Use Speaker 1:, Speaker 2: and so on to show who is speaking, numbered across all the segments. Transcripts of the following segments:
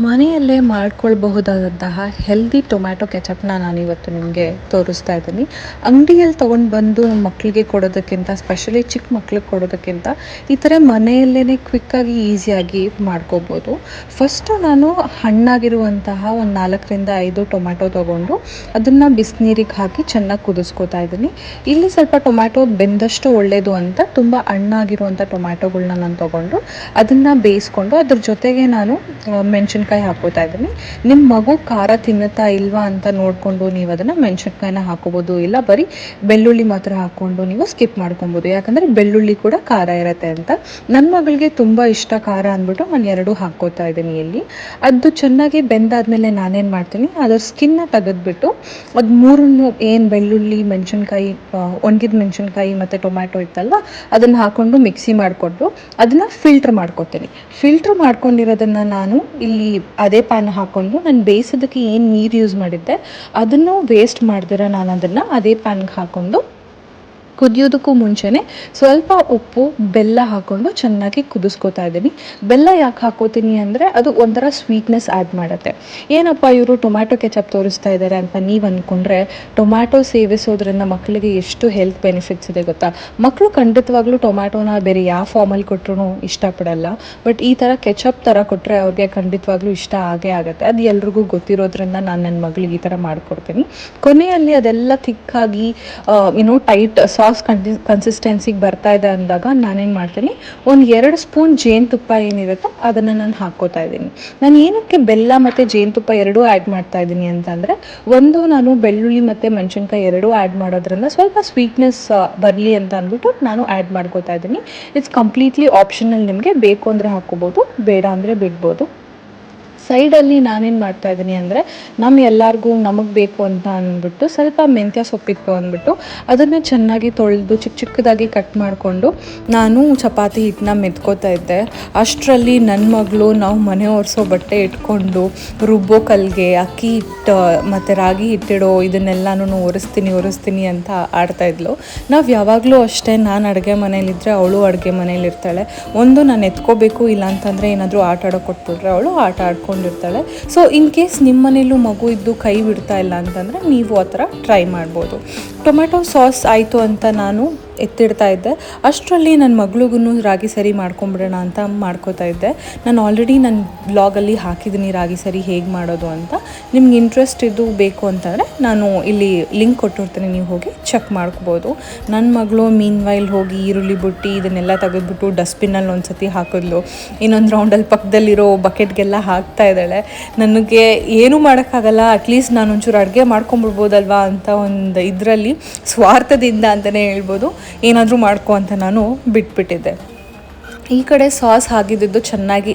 Speaker 1: ಮನೆಯಲ್ಲೇ ಮಾಡ್ಕೊಳ್ಬಹುದಾದಂತಹ healthy tomato ಕೆಚಪ್ನ ನಾನಿವತ್ತು ನಿಮಗೆ ತೋರಿಸ್ತಾ ಇದ್ದೀನಿ. ಅಂಗಡಿಯಲ್ಲಿ ತೊಗೊಂಡು ಬಂದು ನಮ್ಮ ಮಕ್ಕಳಿಗೆ ಕೊಡೋದಕ್ಕಿಂತ, ಸ್ಪೆಷಲಿ ಚಿಕ್ಕ ಮಕ್ಳಿಗೆ ಕೊಡೋದಕ್ಕಿಂತ ಈ ಥರ ಮನೆಯಲ್ಲೇ ಕ್ವಿಕ್ಕಾಗಿ ಈಸಿಯಾಗಿ ಮಾಡ್ಕೋಬೋದು. ಫಸ್ಟು ನಾನು ಹಣ್ಣಾಗಿರುವಂತಹ ಒಂದು 4ರಿಂದ 5 ಟೊಮ್ಯಾಟೊ ತೊಗೊಂಡು ಅದನ್ನು ಬಿಸಿನೀರಿಗೆ ಹಾಕಿ ಚೆನ್ನಾಗಿ ಕುದಿಸ್ಕೋತಾ ಇದ್ದೀನಿ. ಇಲ್ಲಿ ಸ್ವಲ್ಪ ಟೊಮ್ಯಾಟೊ ಬೆಂದಷ್ಟು ಒಳ್ಳೆಯದು ಅಂತ ತುಂಬ ಹಣ್ಣಾಗಿರುವಂಥ ಟೊಮ್ಯಾಟೊಗಳನ್ನ ನಾನು ತೊಗೊಂಡು ಅದನ್ನು ಬೇಯಿಸ್ಕೊಂಡು ಅದ್ರ ಜೊತೆಗೆ ನಾನು ಮೆಣಸಿನ್ಕಾಯಿ ಹಾಕೋತಾ ಇದ್ದೀನಿ. ನಿಮ್ಮ ಮಗು ಖಾರ ತಿನ್ನುತ್ತಾ ಇಲ್ವಾ ಅಂತ ನೋಡಿಕೊಂಡು ನೀವು ಅದನ್ನು ಮೆಣಸಿನ್ಕಾಯಿನ ಹಾಕೋಬೋದು, ಇಲ್ಲ ಬರೀ ಬೆಳ್ಳುಳ್ಳಿ ಮಾತ್ರ ಹಾಕ್ಕೊಂಡು ನೀವು ಸ್ಕಿಪ್ ಮಾಡ್ಕೊಬೋದು. ಯಾಕಂದರೆ ಬೆಳ್ಳುಳ್ಳಿ ಕೂಡ ಖಾರ ಇರುತ್ತೆ ಅಂತ. ನನ್ನ ಮಗಳಿಗೆ ತುಂಬ ಇಷ್ಟ ಖಾರ ಅಂದ್ಬಿಟ್ಟು ನಾನು 2 ಹಾಕ್ಕೋತಾ ಇದ್ದೀನಿ ಇಲ್ಲಿ. ಅದು ಚೆನ್ನಾಗಿ ಬೆಂದಾದಮೇಲೆ ನಾನೇನು ಮಾಡ್ತೀನಿ, ಅದರ ಸ್ಕಿನ್ನ ತೆಗೆದ್ಬಿಟ್ಟು ಅದು 3 ಏನು ಬೆಳ್ಳುಳ್ಳಿ, ಮೆಣಸಿನ್ಕಾಯಿ, ಒಣಗಿದ ಮೆಣಸಿನ್ಕಾಯಿ ಮತ್ತು ಟೊಮ್ಯಾಟೊ ಇತ್ತಲ್ವ ಅದನ್ನು ಹಾಕ್ಕೊಂಡು ಮಿಕ್ಸಿ ಮಾಡಿಕೊಂಡು ಅದನ್ನು ಫಿಲ್ಟ್ರ್ ಮಾಡ್ಕೊತೀನಿ. ಫಿಲ್ಟ್ರ್ ಮಾಡ್ಕೊಂಡಿರೋದನ್ನು ನಾನು ಇಲ್ಲಿ ಅದೇ ಪ್ಯಾನ್ ಹಾಕ್ಕೊಂಡು ನಾನು ಬೇಯಿಸೋದಕ್ಕೆ ಏನು ನೀರು ಯೂಸ್ ಮಾಡಿದ್ದೆ ಅದನ್ನು ವೇಸ್ಟ್ ಮಾಡ್ದಿರ ನಾನು ಅದನ್ನು ಅದೇ ಪ್ಯಾನ್ಗೆ ಹಾಕ್ಕೊಂಡು ಕುದಿಯೋದಕ್ಕೂ ಮುಂಚೆನೇ ಸ್ವಲ್ಪ ಉಪ್ಪು, ಬೆಲ್ಲ ಹಾಕ್ಕೊಂಡು ಚೆನ್ನಾಗಿ ಕುದಿಸ್ಕೋತಾ ಇದ್ದೀನಿ. ಬೆಲ್ಲ ಯಾಕೆ ಹಾಕ್ಕೋತೀನಿ ಅಂದರೆ ಅದು ಒಂಥರ ಸ್ವೀಟ್ನೆಸ್ ಆ್ಯಡ್ ಮಾಡುತ್ತೆ. ಏನಪ್ಪ ಇವರು ಟೊಮ್ಯಾಟೊ ಕೆಚಪ್ ತೋರಿಸ್ತಾ ಇದ್ದಾರೆ ಅಂತ ನೀವು ಅಂದ್ಕೊಂಡ್ರೆ, ಟೊಮ್ಯಾಟೊ ಸೇವಿಸೋದ್ರಿಂದ ಮಕ್ಕಳಿಗೆ ಎಷ್ಟು ಹೆಲ್ತ್ ಬೆನಿಫಿಟ್ಸ್ ಇದೆ ಗೊತ್ತಾ. ಮಕ್ಕಳು ಖಂಡಿತವಾಗ್ಲೂ ಟೊಮ್ಯಾಟೋನ ಬೇರೆ ಯಾವ ಫಾರ್ಮಲ್ಲಿ ಕೊಟ್ಟರು ಇಷ್ಟಪಡಲ್ಲ. ಬಟ್ ಈ ಥರ ಕೆಚಪ್ ಥರ ಕೊಟ್ಟರೆ ಅವ್ರಿಗೆ ಖಂಡಿತವಾಗ್ಲೂ ಇಷ್ಟ ಆಗೇ ಆಗುತ್ತೆ. ಅದು ಎಲ್ರಿಗೂ ಗೊತ್ತಿರೋದ್ರಿಂದ ನಾನು ನನ್ನ ಮಗಳಿಗೆ ಈ ಥರ ಮಾಡಿಕೊಡ್ತೀನಿ. ಕೊನೆಯಲ್ಲಿ ಅದೆಲ್ಲ ಥಿಕ್ಕಾಗಿ ಟೈಟ್ ಸಾಸ್ ಕನ್ಸಿಸ್ಟೆನ್ಸಿಗೆ ಬರ್ತಾ ಇದೆ ಅಂದಾಗ ನಾನೇನು ಮಾಡ್ತೀನಿ, ಒಂದು 2 ಸ್ಪೂನ್ ಜೇನುತುಪ್ಪ ಏನಿರುತ್ತೋ ಅದನ್ನು ನಾನು ಹಾಕ್ಕೋತಾ ಇದ್ದೀನಿ. ನಾನು ಏನಕ್ಕೆ ಬೆಲ್ಲ ಮತ್ತು ಜೇನುತುಪ್ಪ ಎರಡೂ ಆ್ಯಡ್ ಮಾಡ್ತಾ ಇದ್ದೀನಿ ಅಂತಂದರೆ, ಒಂದು ನಾನು ಬೆಳ್ಳುಳ್ಳಿ ಮತ್ತು ಮೆಣಸಿನ್ಕಾಯಿ ಎರಡೂ ಆ್ಯಡ್ ಮಾಡೋದ್ರಿಂದ ಸ್ವಲ್ಪ ಸ್ವೀಟ್ನೆಸ್ ಬರಲಿ ಅಂತ ಅಂದ್ಬಿಟ್ಟು ನಾನು ಆ್ಯಡ್ ಮಾಡ್ಕೋತಾ ಇದ್ದೀನಿ. ಇಟ್ಸ್ ಕಂಪ್ಲೀಟ್ಲಿ ಆಪ್ಷನಲ್, ನಿಮಗೆ ಬೇಕು ಅಂದರೆ ಹಾಕ್ಕೋಬೋದು, ಬೇಡ ಅಂದರೆ ಬಿಡ್ಬೋದು. ಸೈಡಲ್ಲಿ ನಾನೇನು ಮಾಡ್ತಾಯಿದ್ದೀನಿ ಅಂದರೆ, ಎಲ್ಲರಿಗೂ ನಮಗೆ ಬೇಕು ಅಂತ ಅಂದ್ಬಿಟ್ಟು ಸ್ವಲ್ಪ ಮೆಂತ್ಯ ಸೊಪ್ಪಿತ್ತು ಅಂದ್ಬಿಟ್ಟು ಅದನ್ನು ಚೆನ್ನಾಗಿ ತೊಳೆದು ಚಿಕ್ಕ ಚಿಕ್ಕದಾಗಿ ಕಟ್ ಮಾಡಿಕೊಂಡು ನಾನು ಚಪಾತಿ ಹಿಟ್ಟನ್ನ ಮೆತ್ಕೋತಾ ಇದ್ದೆ. ಅಷ್ಟರಲ್ಲಿ ನನ್ನ ಮಗಳು ನಾವು ಮನೆ ಒರೆಸೋ ಬಟ್ಟೆ ಇಟ್ಕೊಂಡು ರುಬ್ಬೋ ಕಲ್ಲಿಗೆ ಅಕ್ಕಿ ಹಿಟ್ಟು ಮತ್ತು ರಾಗಿ ಹಿಟ್ಟಿಡೋ ಇದನ್ನೆಲ್ಲನೂ ಒರೆಸ್ತೀನಿ ಅಂತ ಆಡ್ತಾಯಿದ್ಲು. ನಾವು ಯಾವಾಗಲೂ ಅಷ್ಟೇ, ನಾನು ಅಡುಗೆ ಮನೇಲಿದ್ದರೆ ಅವಳು ಅಡುಗೆ ಮನೇಲಿರ್ತಾಳೆ. ಒಂದು ನಾನು ಎತ್ಕೋಬೇಕು, ಇಲ್ಲ ಅಂತಂದರೆ ಏನಾದರೂ ಆಟ ಆಡೋಕೆ ಕೊಟ್ಬಿಟ್ರೆ ಅವಳು ಆಟ ಆಡ್ಕೊಂಡಿರ್ತಾಳೆ. ಸೊ ಇನ್ ಕೇಸ್ ನಿಮ್ಮ ಮನೇಲೂ ಮಗು ಇದ್ದು ಕೈ ಬಿಡ್ತಾ ಇಲ್ಲ ಅಂತಂದರೆ ನೀವು ಆ ಥರ ಟ್ರೈ ಮಾಡ್ಬೋದು. ಟೊಮ್ಯಾಟೊ ಸಾಸ್ ಆಯಿತು ಅಂತ ನಾನು ಎತ್ತಿಡ್ತಾ ಇದ್ದೆ. ಅಷ್ಟರಲ್ಲಿ ನನ್ನ ಮಗಳಿಗೂ ರಾಗಿ ಸರಿ ಮಾಡ್ಕೊಂಬಿಡೋಣ ಅಂತ ಮಾಡ್ಕೋತಾ ಇದ್ದೆ. ನಾನು ಆಲ್ರೆಡಿ ನನ್ನ ಬ್ಲಾಗಲ್ಲಿ ಹಾಕಿದ್ದೀನಿ ರಾಗಿ ಸರಿ ಹೇಗೆ ಮಾಡೋದು ಅಂತ. ನಿಮ್ಗೆ ಇಂಟ್ರೆಸ್ಟ್ ಇದ್ದು ಬೇಕು ಅಂತಂದರೆ ನಾನು ಇಲ್ಲಿ ಲಿಂಕ್ ಕೊಟ್ಟಿರ್ತೀನಿ, ನೀವು ಹೋಗಿ ಚೆಕ್ ಮಾಡ್ಕೋಬೋದು. ನನ್ನ ಮಗಳು ಮೀನ್ ವೈಲ್ ಹೋಗಿ ಈರುಳ್ಳಿ ಬುಟ್ಟಿ ಇದನ್ನೆಲ್ಲ ತೆಗೆದ್ಬಿಟ್ಟು ಡಸ್ಟ್ಬಿನ್ನಲ್ಲಿ ಒಂದು ಸತಿ ಹಾಕಿದ್ಲು. ಇನ್ನೊಂದು ರೌಂಡಲ್ಲಿ ಪಕ್ಕದಲ್ಲಿರೋ ಬಕೆಟ್ಗೆಲ್ಲ ಹಾಕ್ತಾ ಇದ್ದಾಳೆ. ನನಗೆ ಏನೂ ಮಾಡೋಕ್ಕಾಗಲ್ಲ, ಅಟ್ಲೀಸ್ಟ್ ನಾನು ಒಂಚೂರು ಅಡುಗೆ ಮಾಡ್ಕೊಂಬಿಡ್ಬೋದಲ್ವಾ ಅಂತ ಒಂದು ಇದರಲ್ಲಿ ಸ್ವಾರ್ಥದಿಂದ ಅಂತಲೇ ಹೇಳ್ಬೋದು ಏನಾದರೂ ಮಾಡ್ಕೊ ಅಂತ ನಾನು ಬಿಟ್ಬಿಟ್ಟಿದ್ದೆ. ಈ ಕಡೆ ಸಾಸ್ ಹಾಕಿದ್ದು ಚೆನ್ನಾಗಿ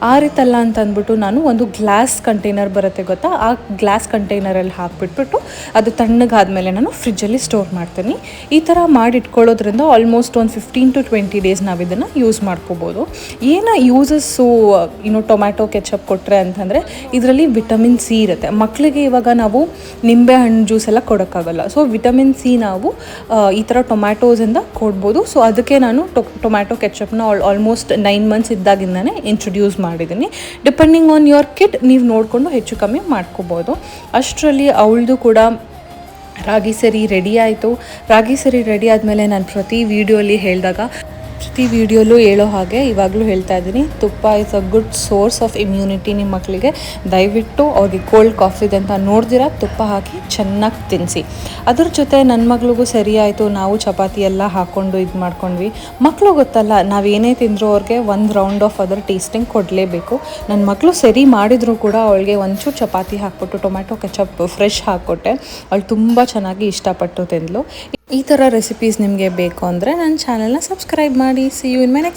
Speaker 1: ಆರಿತ್ತಲ್ಲ ಅಂತ ಅಂದ್ಬಿಟ್ಟು ನಾನು ಒಂದು ಗ್ಲಾಸ್ ಕಂಟೈನರ್ ಬರುತ್ತೆ ಗೊತ್ತಾ, ಆ ಗ್ಲಾಸ್ ಕಂಟೈನರಲ್ಲಿ ಹಾಕಿಬಿಟ್ಬಿಟ್ಟು ಅದು ತಣ್ಣಗಾದ್ಮೇಲೆ ನಾನು ಫ್ರಿಜ್ಜಲ್ಲಿ ಸ್ಟೋರ್ ಮಾಡ್ತೀನಿ. ಈ ಥರ ಮಾಡಿಟ್ಕೊಳ್ಳೋದ್ರಿಂದ ಆಲ್ಮೋಸ್ಟ್ ಒಂದು 15 to 20 ಡೇಸ್ ನಾವು ಇದನ್ನು ಯೂಸ್ ಮಾಡ್ಕೋಬೋದು. ಏನು ಯೂಸಸ್ಸು ಟೊಮ್ಯಾಟೊ ಕೆಚಪ್ ಕೊಟ್ಟರೆ ಅಂತಂದರೆ, ಇದರಲ್ಲಿ ವಿಟಮಿನ್ ಸಿ ಇರುತ್ತೆ. ಮಕ್ಕಳಿಗೆ ಇವಾಗ ನಾವು ನಿಂಬೆ ಹಣ್ಣು ಜ್ಯೂಸ್ ಎಲ್ಲ ಕೊಡೋಕ್ಕಾಗಲ್ಲ. ಸೊ ವಿಟಮಿನ್ ಸಿ ನಾವು ಈ ಥರ ಟೊಮ್ಯಾಟೋಸಿಂದ ಕೊಡ್ಬೋದು. ಸೊ ಅದಕ್ಕೆ ನಾನು ಟೊಮ್ಯಾಟೊ ಕೆಚಪ್ ಆಲ್ಮೋಸ್ಟ್ 9 months ಇದ್ದಾಗಿಂದನೇ ಇಂಟ್ರೊಡ್ಯೂಸ್ ಮಾಡಿದ್ದೀನಿ. ಡಿಪೆಂಡಿಂಗ್ ಆನ್ ಯುವರ್ ಕಿಡ್ ನೀವು ನೋಡಿಕೊಂಡು ಹೆಚ್ಚು ಕಮ್ಮಿ ಮಾಡ್ಕೋಬೋದು. ಅಷ್ಟರಲ್ಲಿ ಅವಳದು ಕೂಡ ರಾಗಿ ಸರಿ ರೆಡಿ ಆಯಿತು. ರಾಗಿ ಸರಿ ರೆಡಿ ಆದಮೇಲೆ ನಾನು ಪ್ರತಿ ವಿಡಿಯೋಲಿ ಹೇಳೋ ಹಾಗೆ ಇವಾಗಲೂ ಹೇಳ್ತಾ ಇದ್ದೀನಿ, ತುಪ್ಪ is a good source of immunity. ನಿಮ್ಮ ಮಕ್ಕಳಿಗೆ ದಯವಿಟ್ಟು ಅವ್ರಿಗೆ ಕೋಲ್ಡ್ ಕಾಫ್ ಇದೆ ಅಂತ ನೋಡ್ದಿರ ತುಪ್ಪ ಹಾಕಿ ಚೆನ್ನಾಗಿ ತಿನ್ನಿಸಿ. ಅದ್ರ ಜೊತೆ ನನ್ನ ಮಗಳಿಗೂ ಸರಿ ಆಯಿತು. ನಾವು ಚಪಾತಿ ಎಲ್ಲ ಹಾಕ್ಕೊಂಡು ಇದು ಮಾಡ್ಕೊಂಡ್ವಿ. ಮಕ್ಕಳು ಗೊತ್ತಲ್ಲ, ನಾವೇನೇ ತಿಂದರೂ ಅವ್ರಿಗೆ ಒಂದು ರೌಂಡ್ ಆಫ್ ಅದರ ಟೇಸ್ಟಿಂಗ್ ಕೊಡಲೇಬೇಕು. ನನ್ನ ಮಕ್ಕಳು ಸರಿ ಮಾಡಿದರೂ ಕೂಡ ಅವಳಿಗೆ ಒಂಚೂರು ಚಪಾತಿ ಹಾಕ್ಬಿಟ್ಟು ಟೊಮ್ಯಾಟೊ ಕೆಚಪ್ ಫ್ರೆಶ್ ಹಾಕ್ಕೊಟ್ಟೆ. ಅವಳು ತುಂಬ ಚೆನ್ನಾಗಿ ಇಷ್ಟಪಟ್ಟು ತಿಂದಳು. ಈ ಥರ ರೆಸಿಪೀಸ್ ನಿಮಗೆ ಬೇಕು ಅಂದರೆ ನನ್ನ ಚಾನಲ್ನ ಸಬ್ಸ್ಕ್ರೈಬ್ ಮಾಡಿ. See you in my next